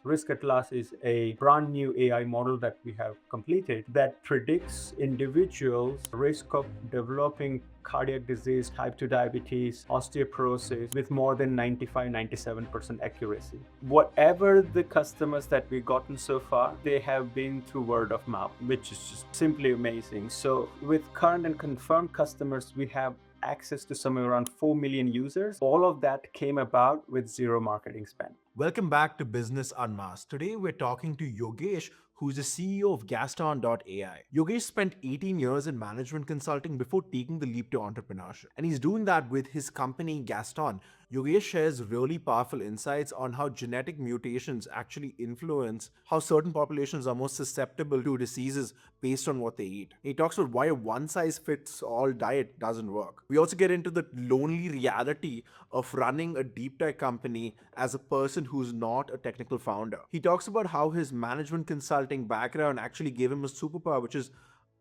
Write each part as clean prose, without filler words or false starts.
Risk Atlas is a brand new AI model that we have completed that predicts individuals' risk of developing cardiac disease, type 2 diabetes, osteoporosis with more than 95-97% accuracy. Whatever the customers that we've gotten so far, they have been through word of mouth, which is just simply amazing. So with current and confirmed customers, we have access to somewhere around 4 million users. All of that came about with zero marketing spend. Welcome back to Business Unmasked. Today we're talking to Yogesh, who's the CEO of Gaston AI. Yogesh spent 18 years in management consulting before taking the leap to entrepreneurship. And he's doing that with his company Gaston. Yogesh shares really powerful insights on how genetic mutations actually influence how certain populations are most susceptible to diseases based on what they eat. He talks about why a one size fits all diet doesn't work. We also get into the lonely reality of running a deep tech company as a person who's not a technical founder. He talks about how his management consulting background actually gave him a superpower, which is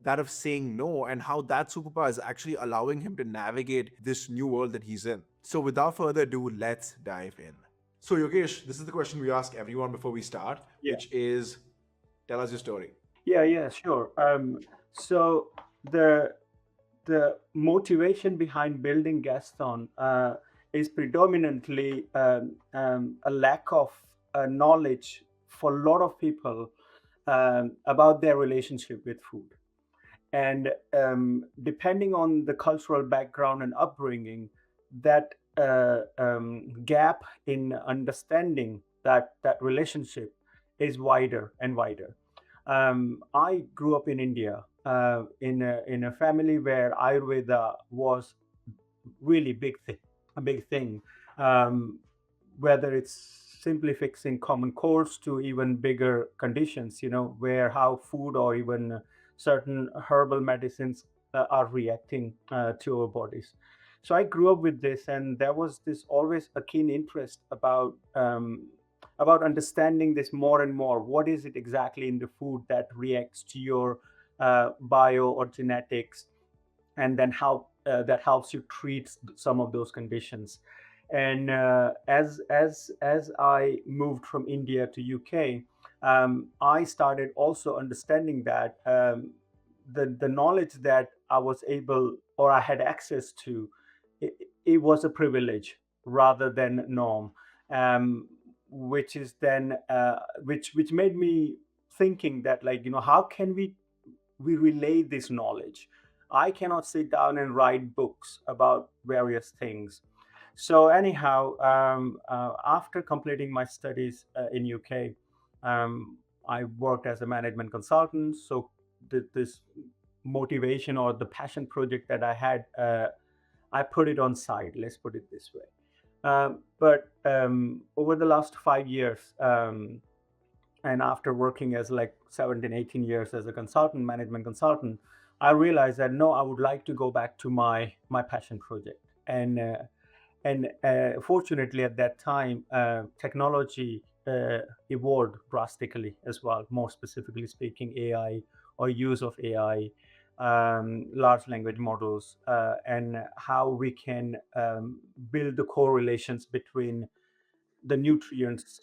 that of saying no, and how that superpower is actually allowing him to navigate this new world that he's in. So, without further ado, let's dive in. So, Yogesh, this is the question we ask everyone before we start, Yeah. which is tell us your story. Yeah, sure. So the the motivation behind building Gaston is predominantly a lack of knowledge for a lot of people about their relationship with food. And depending on the cultural background and upbringing, that gap in understanding that relationship is wider and wider. I grew up in India in a family where Ayurveda was really a big thing. Um, Whether it's simply fixing common colds to even bigger conditions, where how food or even certain herbal medicines are reacting to our bodies. So I grew up with this, and there was this always a keen interest about understanding this more and more. What is it exactly in the food that reacts to your bio or genetics, and then how that helps you treat some of those conditions. And as I moved from India to UK, I started also understanding that the knowledge that I was able or I had access to, it, it was a privilege rather than norm, um, which is then which made me thinking that, like, how can we relay this knowledge. I cannot sit down and write books about various things. So anyhow, after completing my studies in UK, I worked as a management consultant. So this motivation or the passion project that I had, I put it on side. Let's put it this way. But over the last 5 years, and after working as like 17, 18 years as a consultant, management consultant, I realized that no, I would like to go back to my passion project. And fortunately at that time, technology evolved drastically as well, more specifically speaking AI or use of AI, large language models, and how we can build the correlations between the nutrients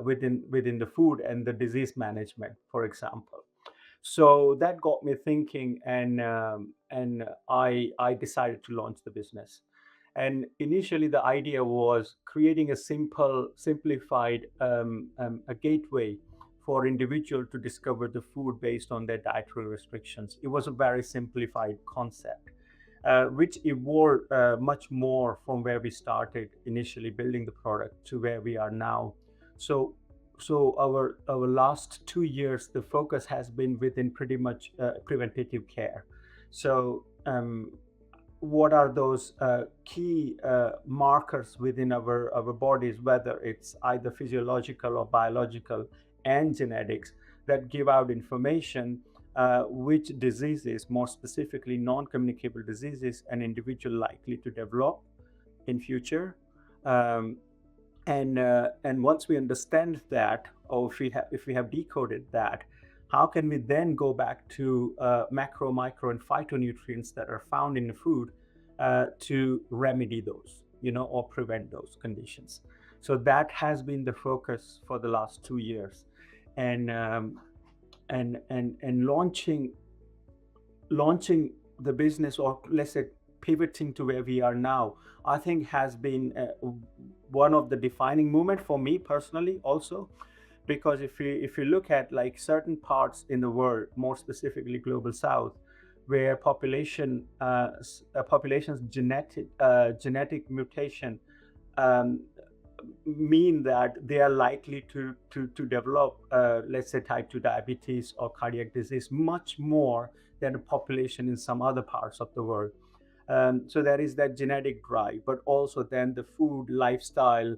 within the food and the disease management, for example. So that got me thinking, and I decided to launch the business. And initially, the idea was creating a simplified a gateway for individual to discover the food based on their dietary restrictions. It was a very simplified concept, which evolved much more from where we started initially building the product to where we are now. So, so our last 2 years, the focus has been within pretty much preventative care. So, what are those key markers within our bodies, whether it's either physiological or biological and genetics, that give out information which diseases, more specifically non-communicable diseases, an individual likely to develop in future. Um, and once we understand that, or if we have decoded that, how can we then go back to macro, micro, and phytonutrients that are found in the food to remedy those, or prevent those conditions? So that has been the focus for the last 2 years, and and launching the business, or let's say pivoting to where we are now, I think has been one of the defining moment for me personally also. Because if you look at like certain parts in the world, more specifically global south, where population's genetic mutation um, mean that they are likely to develop, let's say, type 2 diabetes or cardiac disease much more than the population in some other parts of the world. So there is that genetic drive, but also then the food, lifestyle,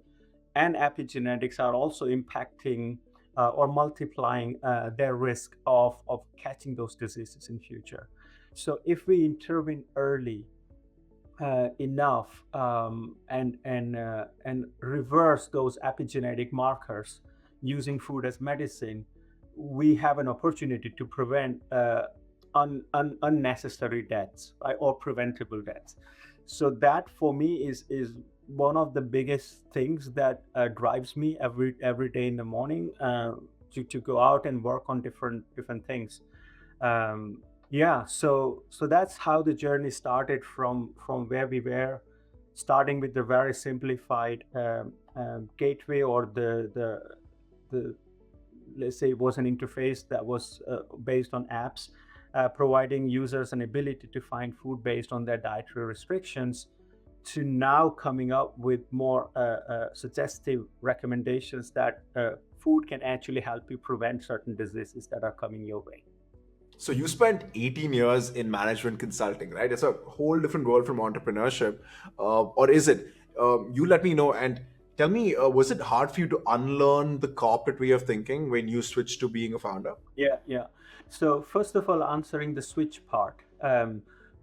and epigenetics are also impacting or multiplying their risk of catching those diseases in future. So if we intervene early enough, and reverse those epigenetic markers using food as medicine, we have an opportunity to prevent unnecessary deaths, right, or preventable deaths. So that for me is one of the biggest things that drives me every day in the morning, to go out and work on different things. um, yeah, so that's how the journey started, from where we were, starting with the very simplified gateway, or the let's say it was an interface that was based on apps, providing users an ability to find food based on their dietary restrictions, to now coming up with more suggestive recommendations that food can actually help you prevent certain diseases that are coming your way. So you spent 18 years in management consulting, right? It's a whole different world from entrepreneurship, or is it? You let me know and tell me. Was it hard for you to unlearn the corporate way of thinking when you switched to being a founder? Yeah, yeah. So first of all, answering the switch part.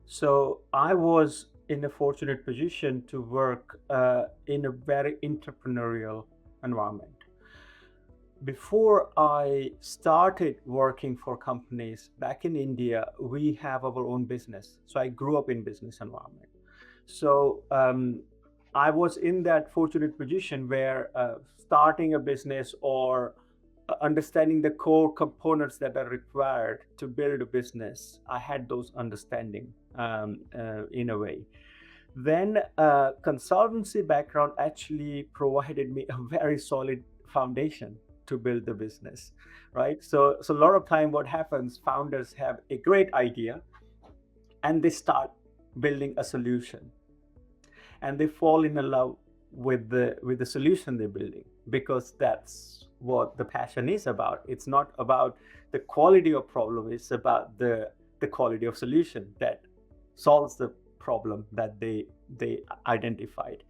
So I was in a fortunate position to work in a very entrepreneurial environment. Before I started working for companies back in India, we have our own business. So I grew up in business environment. So I was in that fortunate position where starting a business, or understanding the core components that are required to build a business, I had those understanding in a way. Then consultancy background actually provided me a very solid foundation to build the business, right? So a lot of time, what happens, founders have a great idea and they start building a solution, and they fall in love with the solution they're building, because that's what the passion is about. It's not about the quality of problem, it's about the quality of solution that solves the problem that they identified.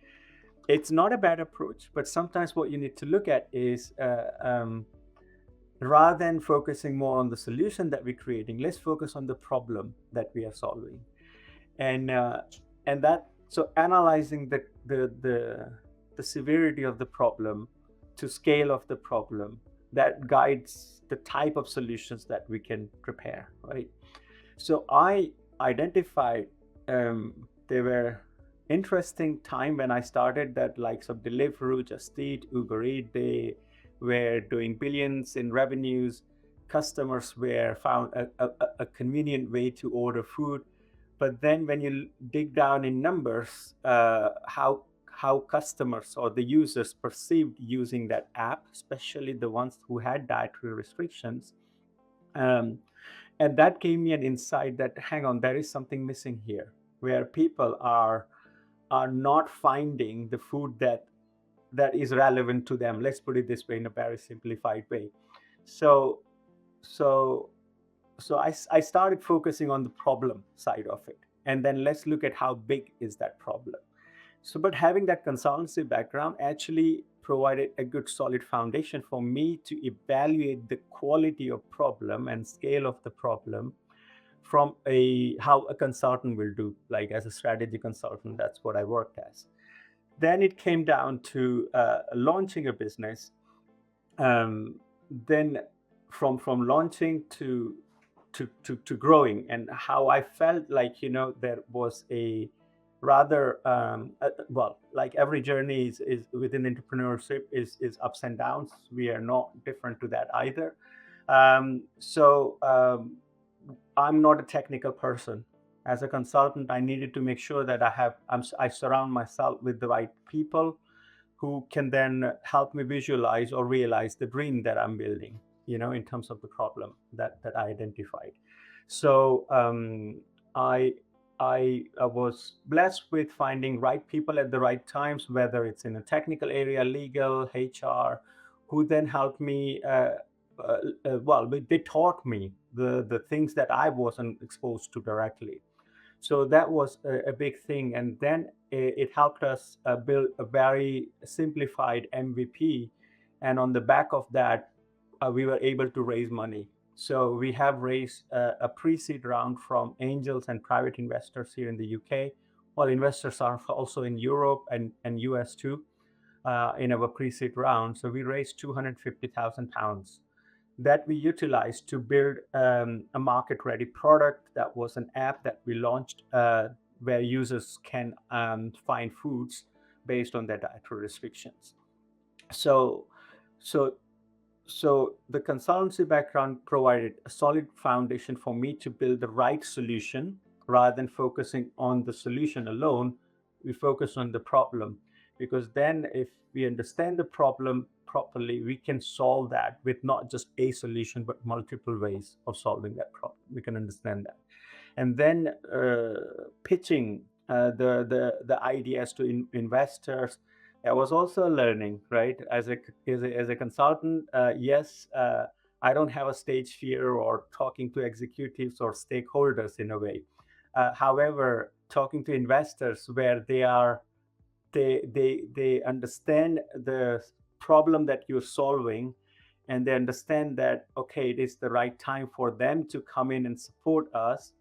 It's not a bad approach, but sometimes what you need to look at is rather than focusing more on the solution that we're creating, let's focus on the problem that we are solving. And uh, and that, so analyzing the severity of the problem to scale of the problem, that guides the type of solutions that we can prepare, right? So I identified, there were interesting time when I started, that likes of Deliveroo, Just Eat, Uber Eat, they were doing billions in revenues. Customers were found a convenient way to order food. But then when you dig down in numbers, how customers or the users perceived using that app, especially the ones who had dietary restrictions, um, and that gave me an insight that, hang on, there is something missing here, where people are not finding the food that is relevant to them. Let's put it this way, in a very simplified way. So so so I started focusing on the problem side of it, and then let's look at how big is that problem. So, but having that consultancy background actually provided a good solid foundation for me to evaluate the quality of problem and scale of the problem, from a how a consultant will do, like as a strategy consultant. That's what I worked as. Then it came down to launching a business. Then from launching to growing, and how I felt like, there was a rather well, like every journey is within entrepreneurship is ups and downs. We are not different to that either. I'm not a technical person. As a consultant, I needed to make sure that I surround myself with the right people who can then help me visualize or realize the dream that I'm building, in terms of the problem that I identified. So I I was blessed with finding right people at the right times, whether it's in a technical area, legal, HR, who then helped me. Well, they taught me the things that I wasn't exposed to directly. So that was a big thing, and then it helped us build a very simplified MVP, and on the back of that, we were able to raise money. So we have raised a pre-seed round from angels and private investors here in the UK. Well, investors are also in Europe and US too, in our pre-seed round. So we raised £250,000 that we utilized to build a market ready product that was an app that we launched, where users can find foods based on their dietary restrictions. So, so so the consultancy background provided a solid foundation for me to build the right solution. Rather than focusing on the solution alone, we focus on the problem, because then if we understand the problem properly, we can solve that with not just a solution but multiple ways of solving that problem. We can understand that, and then pitching the ideas to investors. That was also a learning, right? As a consultant, yes, I don't have a stage fear or talking to executives or stakeholders in a way. However, talking to investors where they understand the problem that you're solving, and they understand that, okay, it is the right time for them to come in and support us,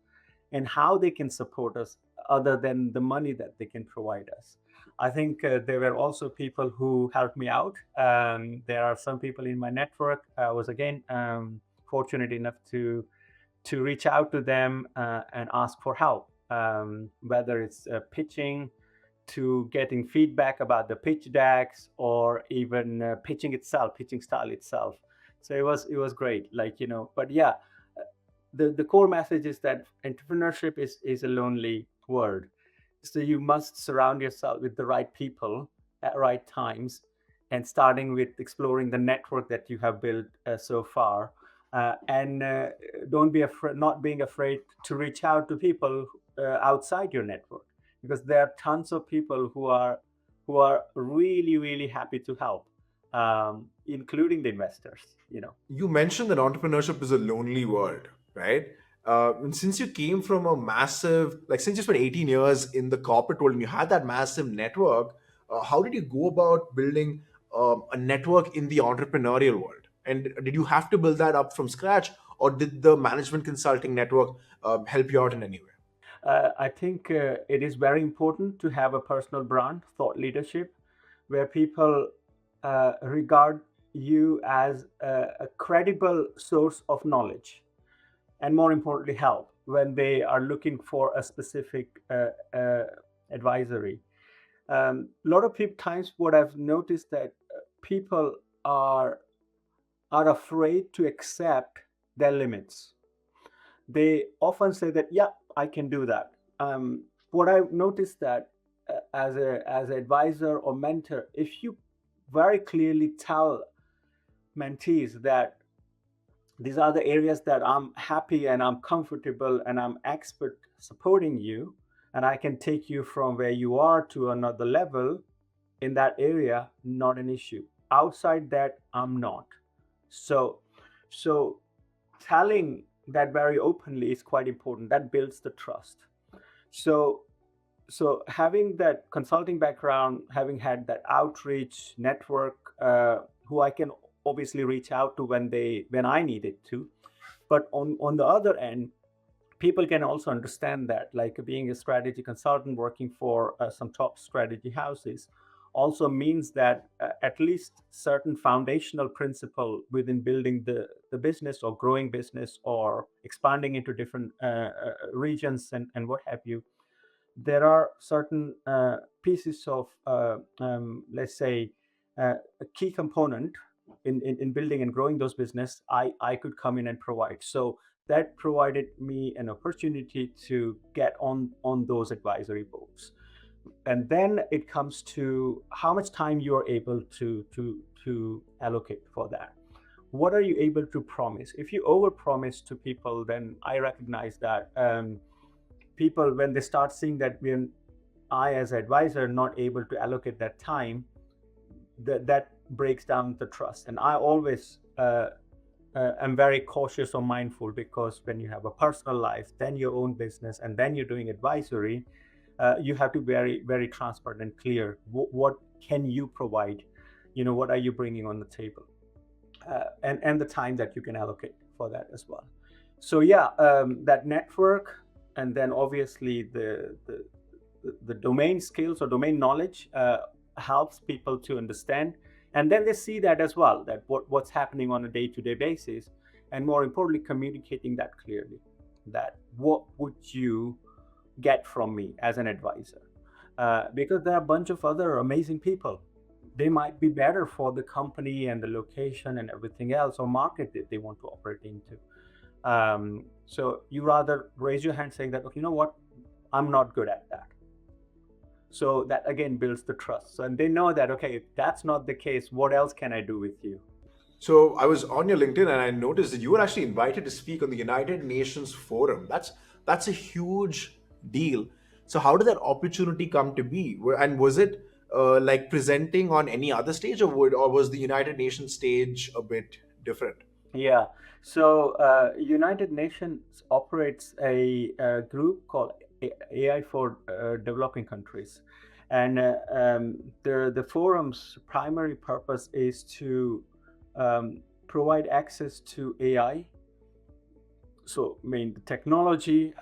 and how they can support us other than the money that they can provide us. I think there were also people who helped me out. There are some people in my network. I was again fortunate enough to reach out to them and ask for help, whether it's pitching, to getting feedback about the pitch decks, or even pitching style itself. So it was great, but yeah, the core message is that entrepreneurship is a lonely world. So you must surround yourself with the right people at right times, and starting with exploring the network that you have built so far, and don't be afraid, not being afraid to reach out to people outside your network, because there are tons of people who are really really happy to help, including the investors. You mentioned that entrepreneurship is a lonely world, right? And since you came from a massive, like since you spent 18 years in the corporate world and you had that massive network, how did you go about building a network in the entrepreneurial world? And did you have to build that up from scratch, or did the management consulting network help you out in any way? I think it is very important to have a personal brand, thought leadership, where people regard you as a credible source of knowledge, and more importantly, help when they are looking for a specific advisory. A lot of times, what I've noticed that people are afraid to accept their limits. They often say that, yeah, I can do that. What I've noticed that as an advisor or mentor, if you very clearly tell mentees that these are the areas that I'm happy and I'm comfortable and I'm expert supporting you, and I can take you from where you are to another level in that area, not an issue. Outside that, I'm not. So, so telling that very openly is quite important. That builds the trust. So, so having that consulting background, having had that outreach network, who I can obviously reach out to when I need it to, but on the other end, people can also understand that, like being a strategy consultant working for some top strategy houses also means that at least certain foundational principle within building the business or growing business or expanding into different regions and what have you, there are certain pieces of, let's say, a key component in building and growing those business, I could come in and provide. So that provided me an opportunity to get on those advisory boards. And then it comes to how much time you are able to allocate for that. What are you able to promise? If you over promise to people, then I recognize that people, when they start seeing that when I as advisor not able to allocate that time, that breaks down the trust. And I always am very cautious or mindful, because when you have a personal life, then your own business, and then you're doing advisory, you have to be very transparent and clear. What can you provide? What are you bringing on the table? And the time that you can allocate for that as well. So yeah, that network, and then obviously the domain skills or domain knowledge helps people to understand, and then they see that as well, that what's happening on a day-to-day basis, and more importantly, communicating that clearly, that what would you get from me as an advisor, because there are a bunch of other amazing people. They might be better for the company and the location and everything else, or market that they want to operate into. So you rather raise your hand saying that, okay, you know what, I'm not good at that. So that again builds the trust. So, and they know that, okay, if that's not the case, what else can I do with you? So I was on your LinkedIn and I noticed that you were actually invited to speak on the United Nations Forum. That's a huge deal. So how did that opportunity come to be? And was it like presenting on any other stage, or was the United Nations stage a bit different? Yeah. So United Nations operates a group called AI for developing countries, and the forum's primary purpose is to provide access to AI. So I mean the technology,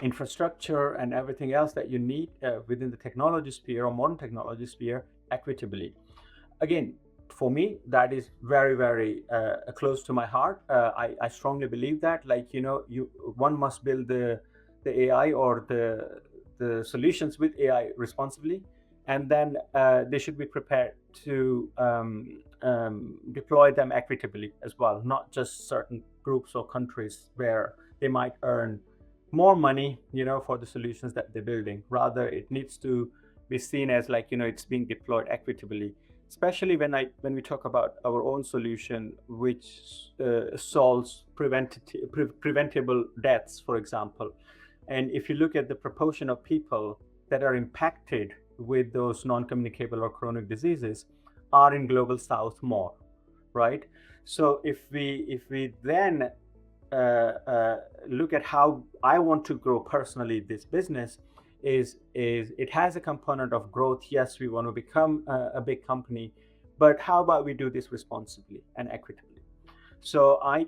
infrastructure, and everything else that you need within the technology sphere or modern technology sphere equitably. Again, for me, that is very close to my heart. I strongly believe that, like, one must build the AI or the solutions with AI responsibly, and then they should be prepared to deploy them equitably as well, not just certain groups or countries where they might earn more money, for the solutions that they're building. Rather, it needs to be seen as, like, it's being deployed equitably, especially when we talk about our own solution, which solves preventable deaths, for example. And if you look at the proportion of people that are impacted with those non-communicable or chronic diseases, are in global south more, right? So if we then look at how I want to grow personally this business, is it has a component of growth. Yes, we want to become a big company, but how about we do this responsibly and equitably? So I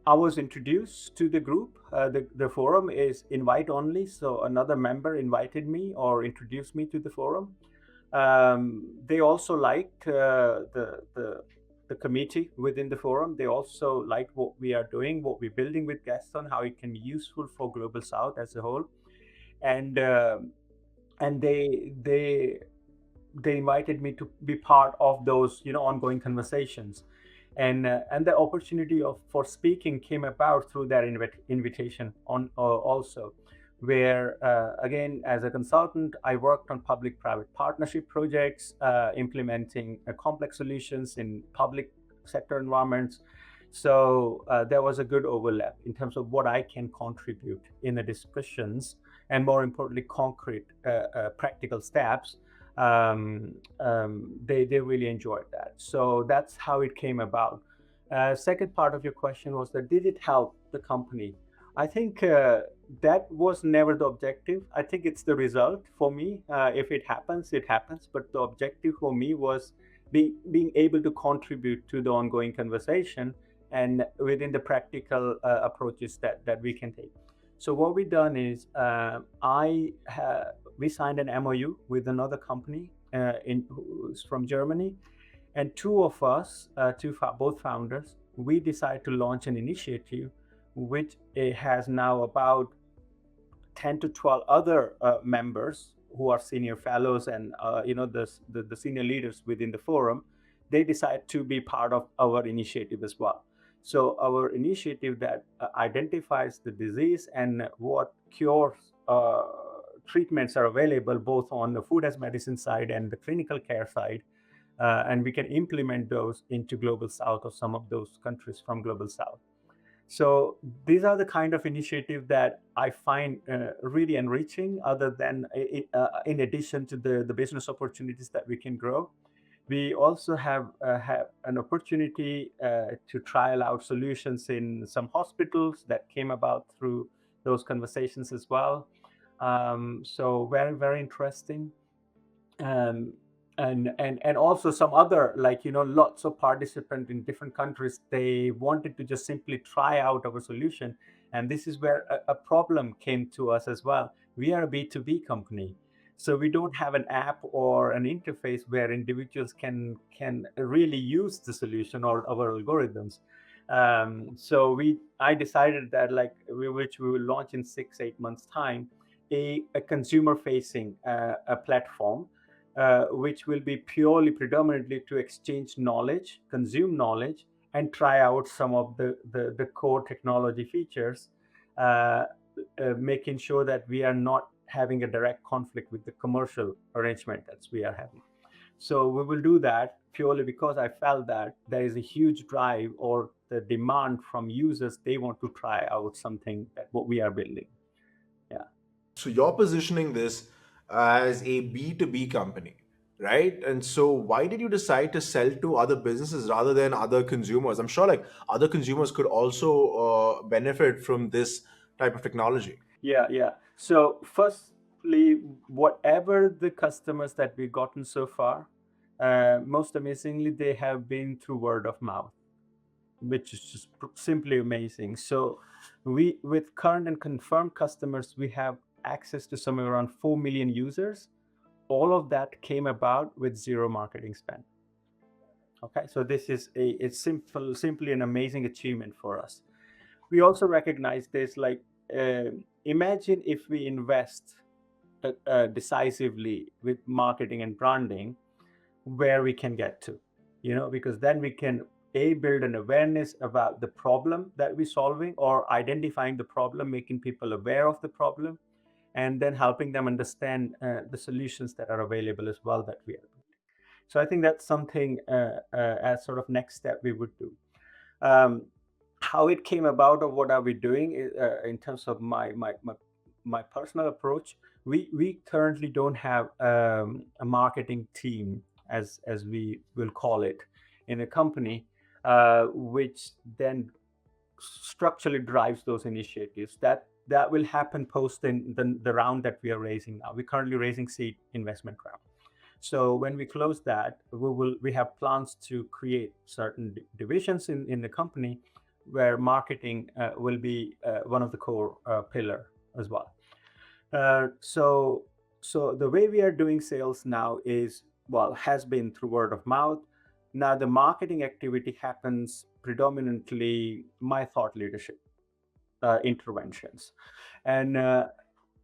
was introduced to the group. The forum is invite only, so another member invited me or introduced me to the forum. They also liked the committee within the forum. They also like what we are doing, what we're building with Gaston, how it can be useful for Global South as a whole. And they invited me to be part of those ongoing conversations. And the opportunity for speaking came about through that invitation on also, where again, as a consultant, I worked on public private partnership projects, implementing complex solutions in public sector environments. So there was a good overlap in terms of what I can contribute in the discussions, and more importantly, concrete practical steps. They really enjoyed that. So that's how it came about. Second part of your question was that did it help the company? I think that was never the objective. I think it's the result for me. If it happens, it happens. But the objective for me was being able to contribute to the ongoing conversation, and within the practical approaches that we can take. So what we done is we signed an MOU with another company who's from Germany, and two of us, both founders, we decided to launch an initiative which has now about 10 to 12 other members who are senior fellows and the senior leaders within the forum, they decide to be part of our initiative as well. So our initiative that identifies the disease and what cures treatments are available both on the food as medicine side and the clinical care side, and we can implement those into global south or some of those countries from global south. So these are the kind of initiative that I find really enriching. Other than in addition to the business opportunities that we can grow, we also have an opportunity to trial out solutions in some hospitals that came about through those conversations as well. So very very interesting. um, and also some other, like, lots of participants in different countries, they wanted to just simply try out our solution. And this is where a problem came to us as well. We are a B2B company, so we don't have an app or an interface where individuals can really use the solution or our algorithms. So I decided that, like, which we will launch in 6-8 months time, a consumer facing a platform which will be purely predominantly to exchange knowledge, consume knowledge, and try out some of the core technology features, uh, making sure that we are not having a direct conflict with the commercial arrangement that we are having. So we will do that purely because I felt that there is a huge drive or the demand from users. They want to try out something that what we are building. Yeah. So you're positioning this as a B2B company, right? And so why did you decide to sell to other businesses rather than other consumers? I'm sure like other consumers could also benefit from this type of technology. Yeah, yeah. So, firstly, whatever the customers that we've gotten so far, most amazingly, they have been through word of mouth, which is just simply amazing. So, with current and confirmed customers, we have access to somewhere around 4 million users. All of that came about with zero marketing spend. Okay, so this is it's simply an amazing achievement for us. We also recognize this, like, uh, imagine if we invest decisively with marketing and branding, where we can get to, because then we can build an awareness about the problem that we're solving or identifying the problem, making people aware of the problem, and then helping them understand the solutions that are available as well that we are building. So I think that's something as sort of next step we would do. um, how it came about or what are we doing in terms of my personal approach. We currently don't have a marketing team, as we will call it, in a company, which then structurally drives those initiatives. That will happen post the round that we are raising now. We're currently raising seed investment round. So when we close that, we have plans to create certain divisions in the company where marketing will be one of the core pillar as well. So the way we are doing sales now is, well, has been through word of mouth. Now the marketing activity happens predominantly my thought leadership interventions, and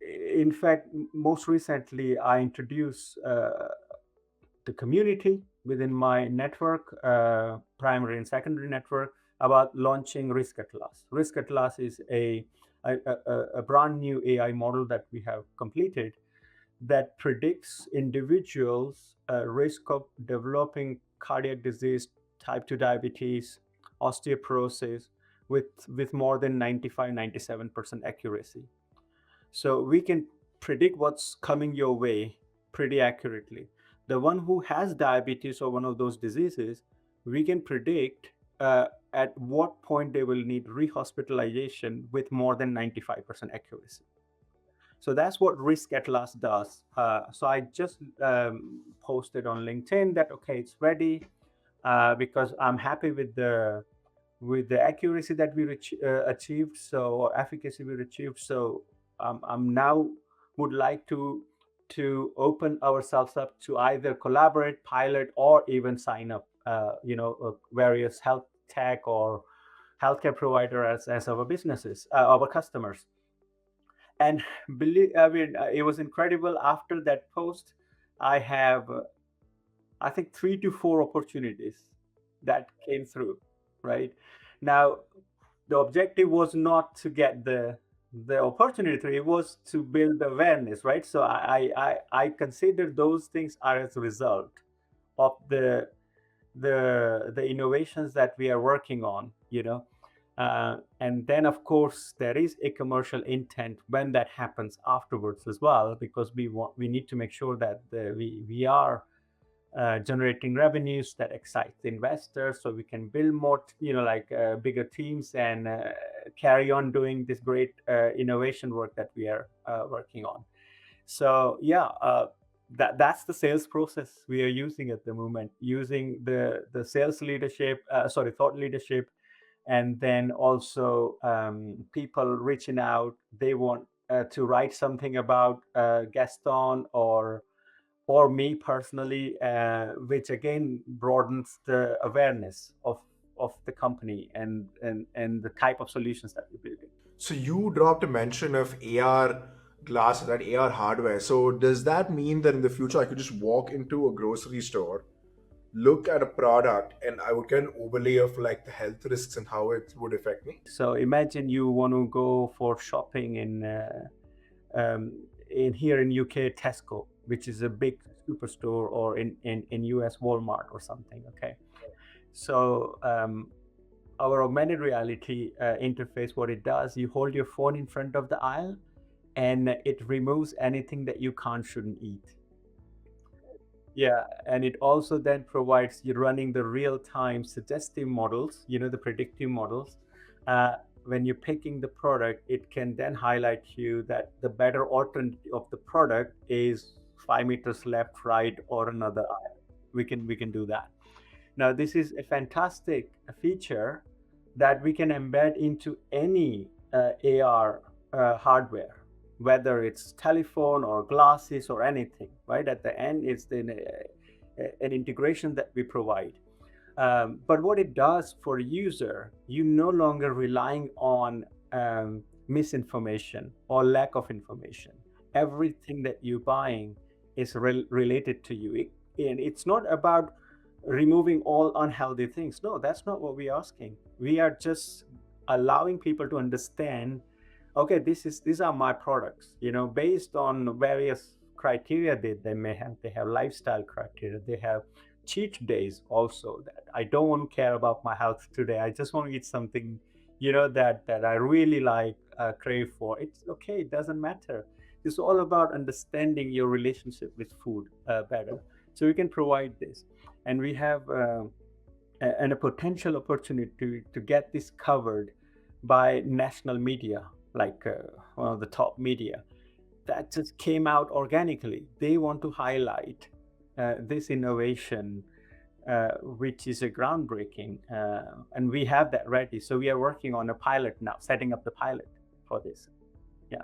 in fact, most recently I introduced the community within my network, primary and secondary network, about launching Risk Atlas. Risk Atlas is a brand new AI model that we have completed that predicts individuals' risk of developing cardiac disease, type 2 diabetes, osteoporosis, with more than 95-97% accuracy. So we can predict what's coming your way pretty accurately. The one who has diabetes or one of those diseases, we can predict at what point they will need rehospitalization with more than 95% accuracy. So that's what Risk Atlas does. So I just posted on LinkedIn that, okay, it's ready, because I'm happy with the accuracy that we achieved, so efficacy we achieved. So I'm now would like to open ourselves up to either collaborate, pilot, or even sign up, various health tech or healthcare provider as our businesses, our customers. And believe, I mean, it was incredible. After that post, I have, I think, 3 to 4 opportunities that came through. Right now, the objective was not to get the opportunity; it was to build awareness. Right. So I consider those things are as a result of the innovations that we are working on. And then of course there is a commercial intent when that happens afterwards as well, because we need to make sure that we are generating revenues that excite the investors, so we can build more, bigger teams, and carry on doing this great innovation work that we are working on. So yeah, that's the sales process we are using at the moment, using the sales leadership, thought leadership, and then also people reaching out. They want to write something about Gaston or me personally, which again broadens the awareness of the company and the type of solutions that we're building. So you dropped a mention of AR glass, that AR hardware. So does that mean that in the future I could just walk into a grocery store, look at a product, and I would get an overlay of like the health risks and how it would affect me? So imagine you want to go for shopping um, in here in UK Tesco, which is a big superstore, or in US Walmart or something. Okay, so our augmented reality interface, what it does, you hold your phone in front of the aisle, and it removes anything that you can't, shouldn't eat. Yeah, and it also then provides you running the real-time suggestive models, the predictive models. Uh, when you're picking the product, it can then highlight you that the better alternative of the product is 5 meters left, right, or another aisle. We can do that. Now, this is a fantastic feature that we can embed into any AR hardware, whether it's telephone or glasses or anything, right? At the end, it's an integration that we provide. But what it does for a user, you no longer relying on misinformation or lack of information. Everything that you're buying is related to you. And it's not about removing all unhealthy things. No, that's not what we're asking. We are just allowing people to understand, okay, these are my products, based on various criteria they may have. They have lifestyle criteria, they have cheat days also, that I don't want to care about my health today. I just want to eat something, that I really like, crave for. It's okay, it doesn't matter. It's all about understanding your relationship with food better. So we can provide this, and we have and a potential opportunity to get this covered by national media, like one of the top media that just came out organically. They want to highlight this innovation, which is a groundbreaking, and we have that ready. So we are working on a pilot now, setting up the pilot for this. Yeah.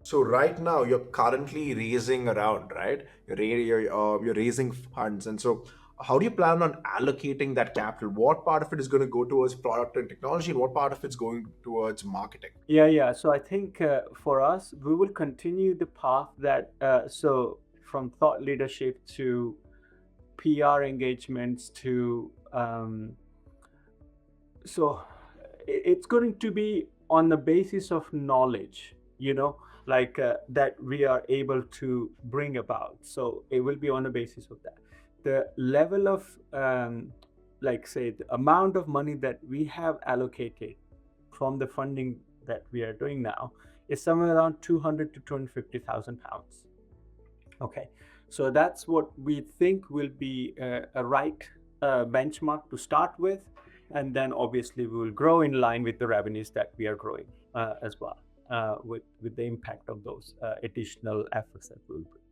So right now you're currently raising around, right? You're raising funds, and so how do you plan on allocating that capital? What part of it is going to go towards product and technology, and what part of it's going towards marketing? Yeah. So I think for us, we will continue the path that, so from thought leadership to PR engagements to so it's going to be on the basis of knowledge, that we are able to bring about. So it will be on the basis of that. The level of, like, say, the amount of money that we have allocated from the funding that we are doing now is somewhere around 200 to 250,000 pounds. Okay, so that's what we think will be a right benchmark to start with, and then obviously we will grow in line with the revenues that we are growing as well, with the impact of those additional efforts that we'll bring.